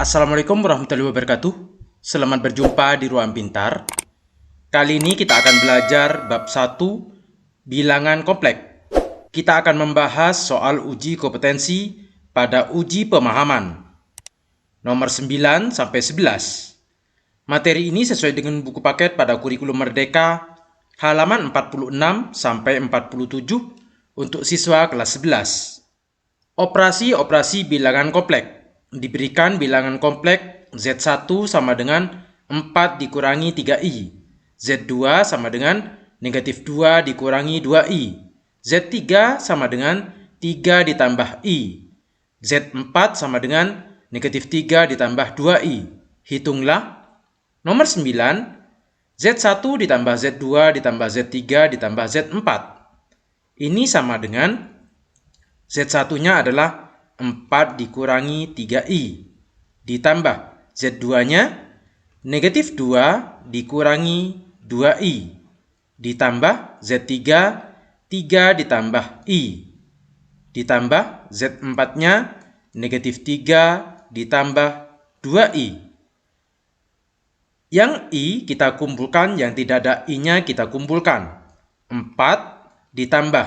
Assalamualaikum warahmatullahi wabarakatuh. Selamat berjumpa di Ruang Pintar. Kali ini kita akan belajar bab 1, bilangan kompleks. Kita akan membahas soal uji kompetensi pada uji pemahaman. Nomor 9 sampai 11. Materi ini sesuai dengan buku paket pada kurikulum Merdeka, halaman 46 sampai 47 untuk siswa kelas 11. Operasi bilangan kompleks. Diberikan bilangan kompleks Z1 sama dengan 4 dikurangi 3i. Z2 sama dengan negatif 2 dikurangi 2i. Z3 sama dengan 3 ditambah i. Z4 sama dengan negatif 3 ditambah 2i. Hitunglah. Nomor 9, Z1 ditambah Z2 ditambah Z3 ditambah Z4. Ini sama dengan Z1-nya adalah 4 dikurangi 3i. Ditambah Z2-nya negatif 2 dikurangi 2i. Ditambah Z3, 3 ditambah i. Ditambah Z4-nya negatif 3 ditambah 2i. Yang i kita kumpulkan, yang tidak ada i-nya kita kumpulkan. 4 ditambah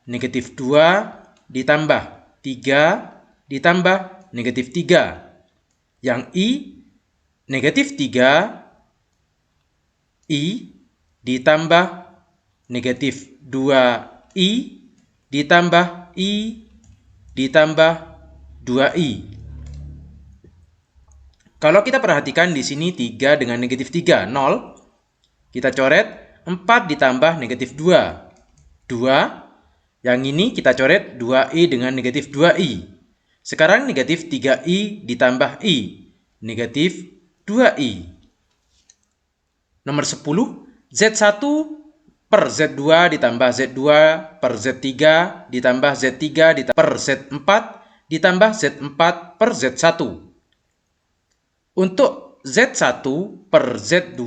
negatif 2 ditambah 3 ditambah negatif 3. Yang i negatif 3 i ditambah negatif 2i ditambah i ditambah 2i. Kalau kita perhatikan di sini 3 dengan negatif 3, 0. Kita coret 4 ditambah negatif 2, 2. Yang ini kita coret 2i dengan negatif 2i. Sekarang negatif 3i ditambah i. Negatif 2i. Nomor 10. Z1 per Z2 ditambah Z2 per Z3 ditambah Z3 per Z4 ditambah Z4 per Z1. Untuk Z1 per Z2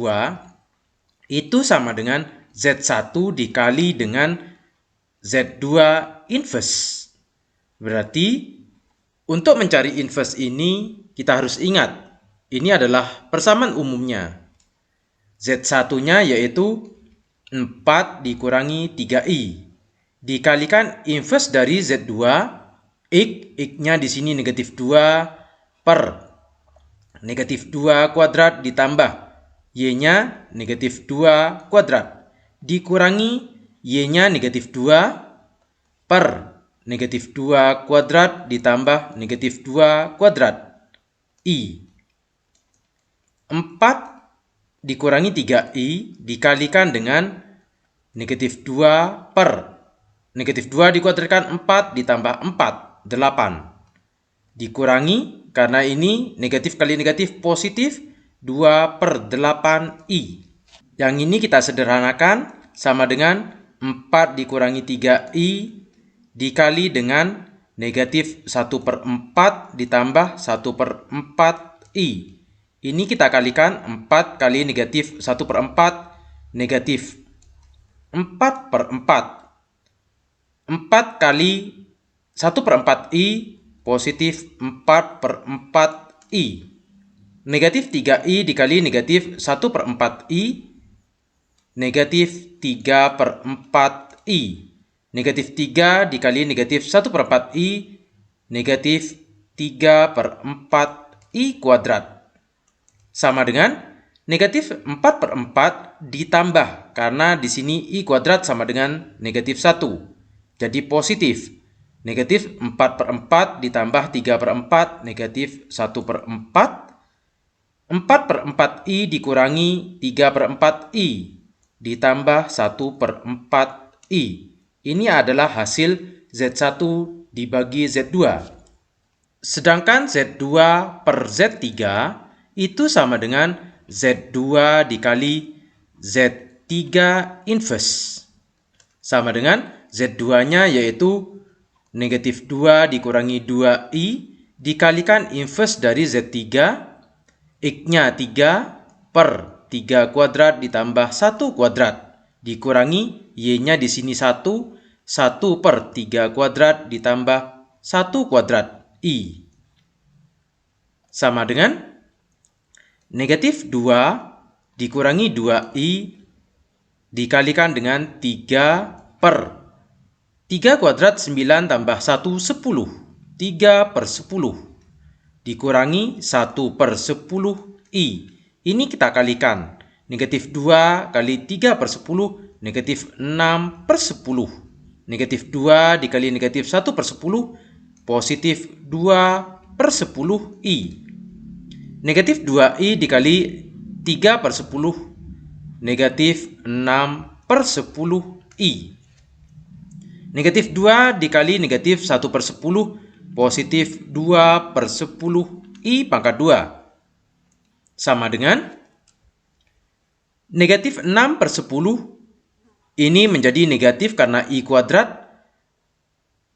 itu sama dengan Z1 dikali dengan Z2 inverse. Berarti untuk mencari inverse ini kita harus ingat, ini adalah persamaan umumnya. Z1-nya yaitu 4 dikurangi 3i. Dikalikan inverse dari Z2, x-nya di sini negatif 2 per negatif 2 kuadrat ditambah y-nya negatif 2 kuadrat. Dikurangi y-nya negatif 2 per negatif 2 kuadrat ditambah negatif 2 kuadrat. I. 4 dikurangi 3i dikalikan dengan negatif 2 per negatif 2 dikuadratkan 4 ditambah 4, 8. Dikurangi, karena ini negatif kali negatif positif, 2 per 8i. Yang ini kita sederhanakan sama dengan 4 dikurangi 3i dikali dengan negatif 1 per 4 ditambah 1 per 4i. Ini kita kalikan 4 kali negatif 1 per 4, negatif 4 per 4. 4 kali 1 per 4i, positif 4 per 4i. Negatif 3i dikali negatif 1 per 4i, negatif 3 per 4i. Negatif 3 dikali negatif 1 per 4i, negatif 3 per 4i kuadrat. Sama dengan negatif 4 per 4 ditambah, karena di sini i kuadrat sama dengan negatif 1. Jadi positif. Negatif 4 per 4 ditambah 3 per 4, negatif 1 per 4. 4 per 4i dikurangi 3 per 4i, ditambah 1 per 4i. Ini adalah hasil Z1 dibagi Z2. Sedangkan Z2 per Z3 itu sama dengan Z2 dikali Z3 inverse. Sama dengan Z2-nya yaitu negatif 2 dikurangi 2i dikalikan inverse dari Z3, x-nya 3 per 3 kuadrat ditambah 1 kuadrat. Dikurangi y-nya di sini 1, 1 per 3 kuadrat ditambah 1 kuadrat i. sama dengan negatif 2 dikurangi 2i dikalikan dengan 3 per 3 kuadrat 9 tambah 1 10. 3 per 10 dikurangi 1 per 10i. Ini kita kalikan. Negatif 2 kali 3 per 10 negatif 6 per 10. Negatif 2 dikali negatif 1 per 10 positif 2 per 10i. Negatif 2i dikali 3 per 10 negatif 6 per 10i. Negatif 2 dikali negatif 1 per 10 positif 2 per 10i pangkat 2. Sama dengan negatif 6 per 10 ini menjadi negatif karena i kuadrat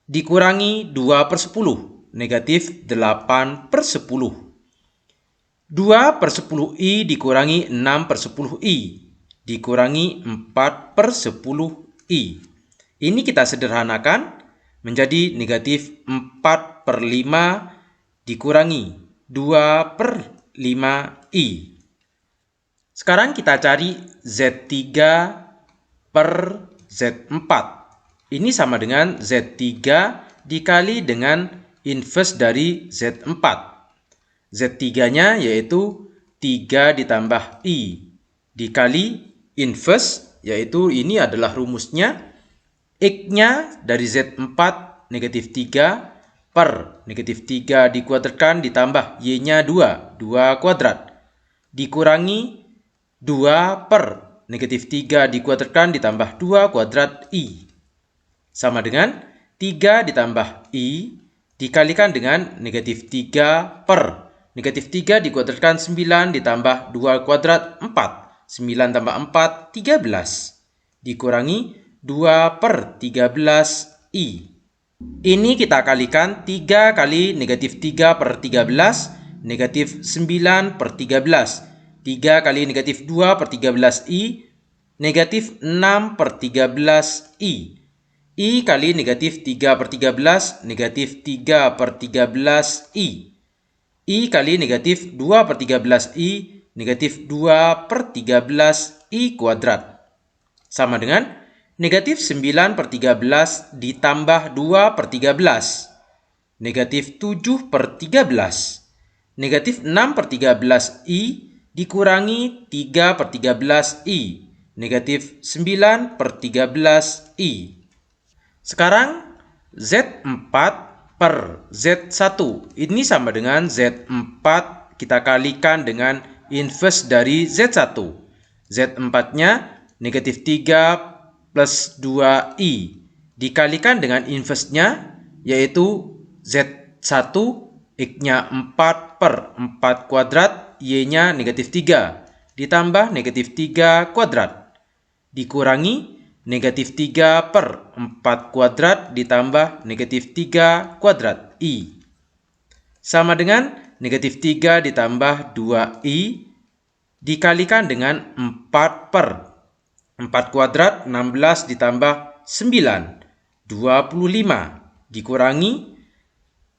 dikurangi 2 per 10. Negatif 8 per 10. 2 per 10i dikurangi 6 per 10i. Dikurangi 4 per 10i. Ini kita sederhanakan menjadi negatif 4 per 5 dikurangi 2 per 5i. Sekarang kita cari Z3 per Z4. Ini sama dengan Z3 dikali dengan inverse dari Z4. Z3-nya yaitu 3 ditambah I dikali inverse, yaitu ini adalah rumusnya. X-nya dari Z4 negatif 3 per negatif 3 dikuadratkan ditambah Y-nya 2 kuadrat. Dikurangi 2 per negatif 3 dikuadratkan ditambah 2 kuadrat I. Sama dengan 3 ditambah I dikalikan dengan negatif 3 per negatif 3 dikuadratkan 9 ditambah 2 kuadrat 4. 9 tambah 4, 13. Dikurangi 2 per 13i. Ini kita kalikan 3 kali negatif 3 per 13, negatif 9 per 13. 3 kali negatif 2 per 13i, negatif 6 per 13i. I kali negatif 3 per 13, negatif 3 per 13i. I kali negatif 2 per 13i, negatif 2 per 13i kuadrat. Sama dengan negatif 9 per 13 ditambah 2 per 13. Negatif 7 per 13. Negatif 6 per 13i dikurangi 3 per 13i. Negatif 9 per 13i. Sekarang Z4 per Z1. Ini sama dengan Z4 kita kalikan dengan inverse dari Z1. Z4-nya negatif 3 plus 2i. Dikalikan dengan inverse-nya yaitu Z1 X-nya 4 per 4 kuadrat, Y-nya negatif 3. Ditambah negatif 3 kuadrat. Dikurangi negatif 3 per 4 kuadrat ditambah negatif 3 kuadrat I. Sama dengan negatif 3 ditambah 2i dikalikan dengan 4 per 4 kuadrat 16 ditambah 9, 25. Dikurangi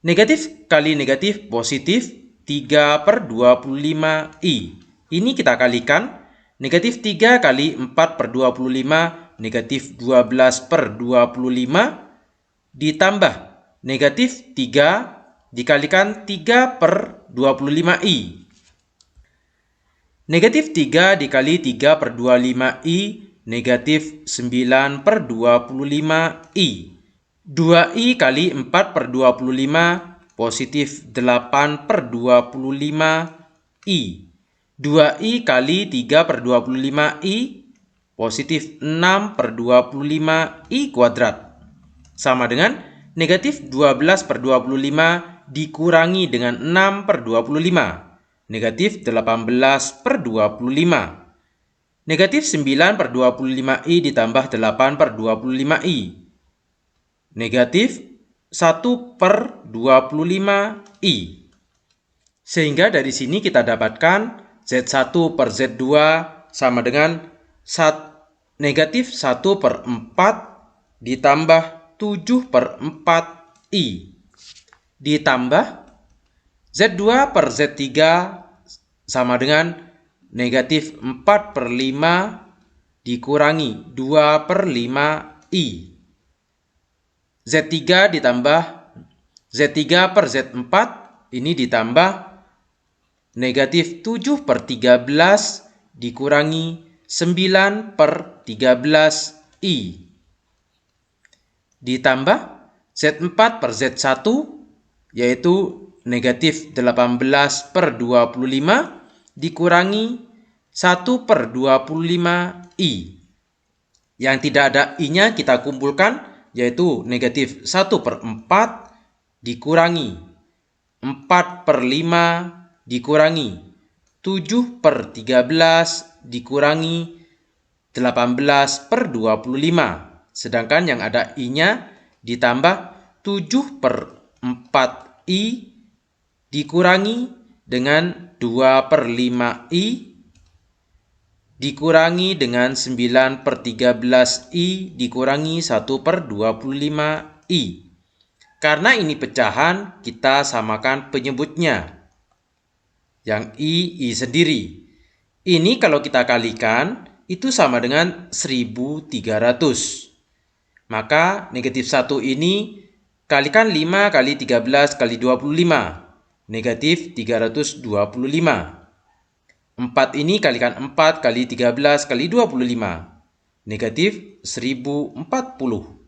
negatif kali negatif positif 3 per 25i. Ini kita kalikan negatif 3 kali 4 per 25 negatif 12 per 25 ditambah negatif 3 dikalikan 3 per 25i. Negatif 3 dikali 3 per 25i negatif 9 per 25i. 2i kali 4 per 25 positif 8 per 25i. 2i kali 3 per 25i positif 6 per 25i kuadrat. Sama dengan negatif 12 per 25 dikurangi dengan 6 per 25. Negatif 18 per 25. Negatif 9 per 25i ditambah 8 per 25i. Negatif 1 per 25i. Sehingga dari sini kita dapatkan Z1 per Z2 sama dengan negatif 1 per 4 ditambah 7 per 4i ditambah Z2 per Z3 sama dengan negatif 4 per 5 dikurangi 2 per 5I. Z3 ditambah Z3 per Z4 ini ditambah negatif 7 per 13 dikurangi 9 per 13I. Ditambah Z4 per Z1 yaitu negatif 18 per 25 dikurangi 1 per 25I. Yang tidak ada I-nya kita kumpulkan, yaitu negatif 1 per 4 dikurangi 4 per 5 dikurangi 7 per 13 dikurangi 18 per 25. Sedangkan yang ada I-nya ditambah 7 per 4I dikurangi dengan 2 per 5I dikurangi dengan 9 per 13I dikurangi 1 per 25I. Karena ini pecahan, kita samakan penyebutnya. Yang I sendiri. Ini kalau kita kalikan, itu sama dengan 1300. Maka negatif 1 ini kalikan 5 kali 13 kali 25. Negatif 325. 4 ini kalikan 4 kali 13 kali 25. Negatif 1040.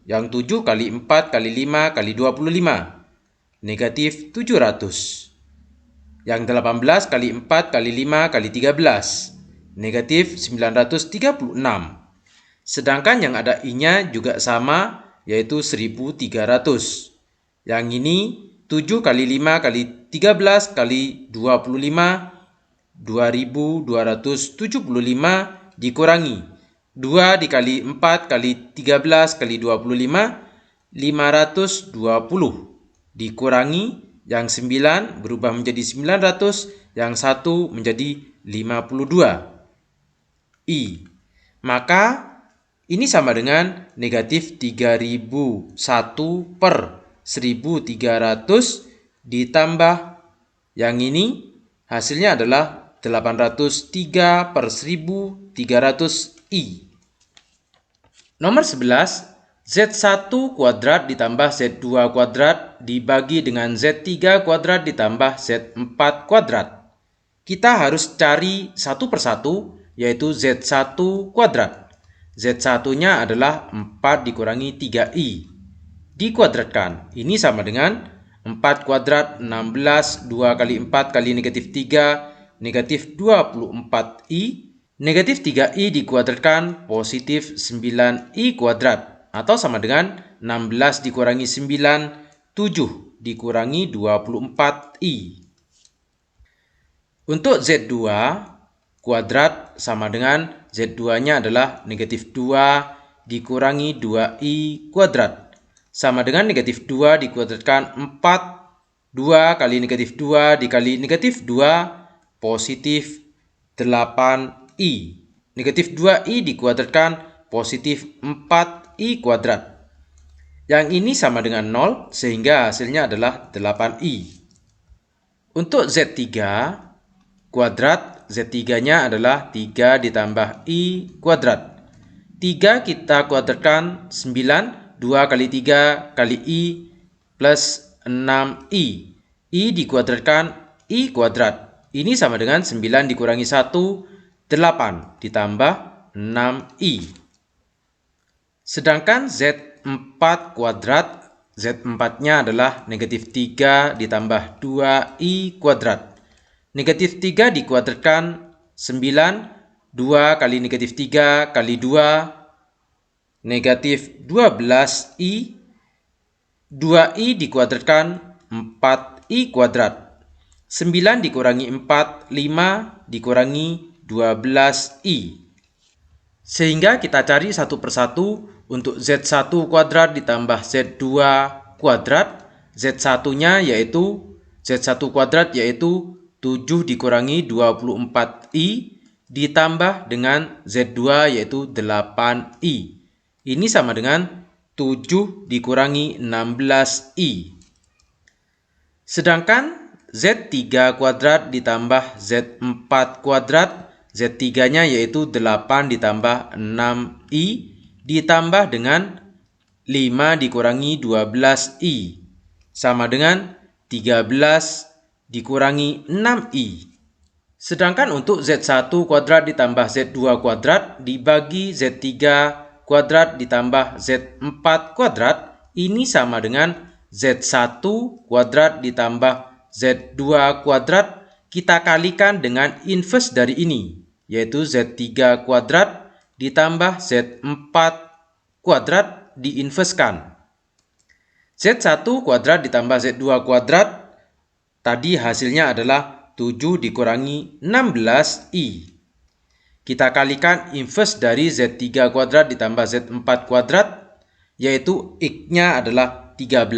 Yang 7 kali 4 kali 5 kali 25. Negatif 700. Yang 18 kali 4 kali 5 kali 13. Negatif 936. Sedangkan yang ada I-nya juga sama, yaitu 1300. Yang ini 7 kali 5 kali 13 kali 25, 2275 dikurangi 2 dikali 4 kali 13 kali 25, 520 dikurangi yang 9 berubah menjadi 900, yang 1 menjadi 52I. Maka ini sama dengan negatif 3001 per 1300 ditambah yang ini hasilnya adalah 803 per 1300I. Nomor 11, Z1 kuadrat ditambah Z2 kuadrat dibagi dengan Z3 kuadrat ditambah Z4 kuadrat. Kita harus cari satu persatu, yaitu Z1 kuadrat. Z1-nya adalah 4 dikurangi 3I. Dikuadratkan, ini sama dengan 4 kuadrat 16, 2 kali 4 kali negatif 3, negatif 24I. Negatif 3I dikuadratkan positif 9I kuadrat. Atau sama dengan 16 dikurangi 9, 7 dikurangi 24I. Untuk Z2 kuadrat sama dengan Z2-nya adalah negatif 2 dikurangi 2I kuadrat. Sama dengan negatif 2 dikuadratkan 4, 2 kali negatif 2 dikali negatif 2, positif 8I. Negatif 2I dikuadratkan positif 4I kuadrat. Yang ini sama dengan 0, sehingga hasilnya adalah 8I. Untuk Z3 kuadrat, Z3-nya adalah 3 ditambah I kuadrat. 3 kita kuadratkan 9, 2 kali 3 kali I plus 6I. I dikuadratkan I kuadrat. Ini sama dengan 9 dikurangi 1, 8 ditambah 6I. Sedangkan Z4 kuadrat, Z4-nya adalah negatif 3 ditambah 2I kuadrat. Negatif 3 dikuadratkan 9, 2 kali negatif 3 kali 2, negatif 12I. 2I dikuadratkan 4I kuadrat. 9 dikurangi 4, 5 dikurangi 12I. Sehingga kita cari satu persatu untuk Z1 kuadrat ditambah Z2 kuadrat. Z1-nya yaitu Z1 kuadrat yaitu 7 dikurangi 24I ditambah dengan Z2 yaitu 8I. Ini sama dengan 7 dikurangi 16I. Sedangkan Z3 kuadrat ditambah Z4 kuadrat. Z3-nya yaitu 8 ditambah 6I ditambah dengan 5 dikurangi 12I sama dengan 13 dikurangi 6I. Sedangkan untuk Z1 kuadrat ditambah Z2 kuadrat dibagi Z3 kuadrat ditambah Z4 kuadrat ini sama dengan Z1 kuadrat ditambah Z2 kuadrat kita kalikan dengan inverse dari ini, yaitu Z3 kuadrat ditambah Z4 kuadrat diinverskan. Z1 kuadrat ditambah Z2 kuadrat, tadi hasilnya adalah 7 dikurangi 16I. Kita kalikan inverse dari Z3 kuadrat ditambah Z4 kuadrat, yaitu X-nya adalah 13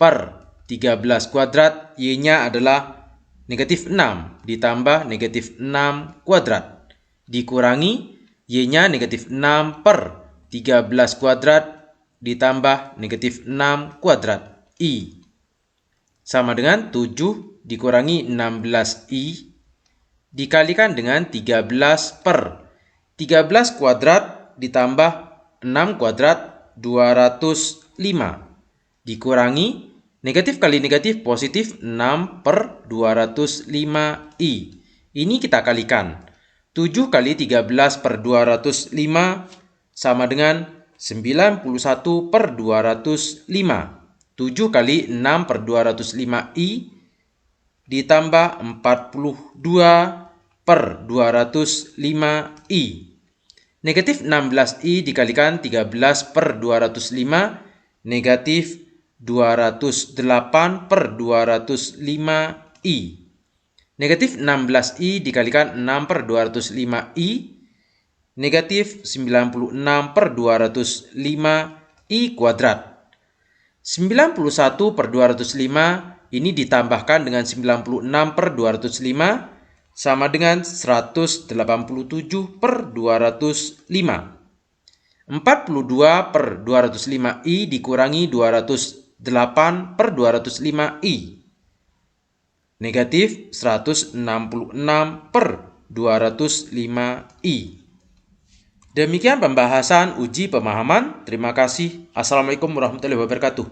per 13 kuadrat, Y-nya adalah negatif 6 ditambah negatif 6 kuadrat. Dikurangi Y-nya negatif 6 per 13 kuadrat ditambah negatif 6 kuadrat. I sama dengan 7 dikurangi 16I dikalikan dengan 13 per 13 kuadrat ditambah 6 kuadrat 205 dikurangi negatif kali negatif positif 6 per 205I. Ini kita kalikan. 7 kali 13 per 205 sama dengan 91 per 205. 7 kali 6 per 205I ditambah 42 per 205I. Negatif 16I dikalikan 13 per 205, negatif 208 per 205I. Negatif 16I dikalikan 6 per 205I, negatif 96 per 205I kuadrat. 91 per 205 ini ditambahkan dengan 96 per 205 sama dengan 187 per 205. 42 per 205I dikurangi 208 per 205I. Negatif 166 per 205I. Demikian pembahasan uji pemahaman. Terima kasih. Assalamualaikum warahmatullahi wabarakatuh.